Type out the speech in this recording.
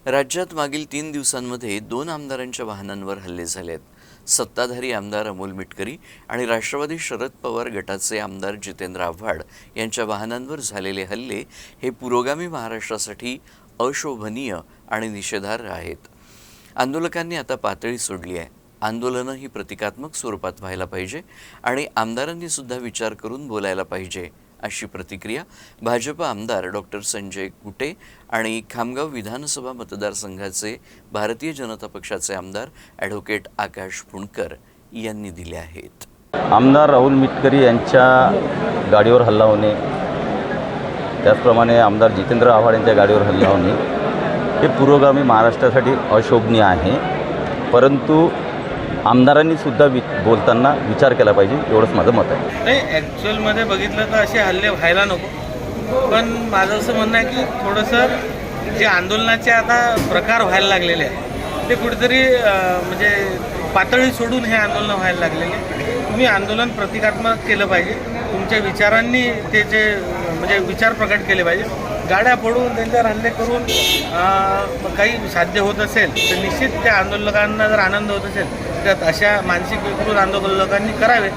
राज्यात मागील 3 दिवसांमध्ये 2 आमदारांच्या वाहनांवर हल्ले झाले आहेत। सत्ताधारी आमदार अमोल मिटकरी आणि राष्ट्रवादी शरद पवार गटाचे आमदार जितेंद्र आव्हाड यांच्या वाहनांवर झालेले हल्ले हे पुरोगामी महाराष्ट्रासाठी अशोभनीय आणि निषेधार्ह आहेत। आंदोलकांनी आता पातळी सोडली आहे। आंदोलनं ही प्रतिकात्मक स्वरूपात व्हायला पाहिजे आणि आमदारांनी सुद्धा विचार करून बोलायला पाहिजे, अशी प्रतिक्रिया भाजप आमदार डॉक्टर संजय कुटे आणि खामगाव विधानसभा मतदारसंघाचे भारतीय जनता पक्षाचे आमदार ॲडव्होकेट आकाश पुणकर यांनी दिल्या आहेत। आमदार राहुल मिटकरी यांच्या गाडीवर हल्ला होणे, त्याचप्रमाणे आमदार जितेंद्र आव्हाड यांच्या गाडीवर हल्ला होणे हे पुरोगामी महाराष्ट्रासाठी अशोभनीय आहे। परंतु आमदारांनी सुद्धा बोलताना विचार केला पाहिजे, एवढंच माझं मत आहे। नाही, ॲक्च्युअलमध्ये बघितलं तर असे हल्ले व्हायला नको, पण माझं असं म्हणणं आहे की थोडंसं जे आंदोलनाचे आता प्रकार व्हायला लागलेले आहे ते कुठेतरी म्हणजे पातळी सोडून हे आंदोलन व्हायला लागलेले। तुम्ही आंदोलन प्रतिकात्मक केलं पाहिजे, तुमच्या विचारांनी ते जे म्हणजे विचार प्रकट केले पाहिजे। गाड्या फोडून त्यांच्यावर हल्ले करून काही साध्य होत असेल तर निश्चित त्या आंदोलकांना जर आनंद होत असेल तर अशा मानसिक विकृत आंदोलकांनी करावे।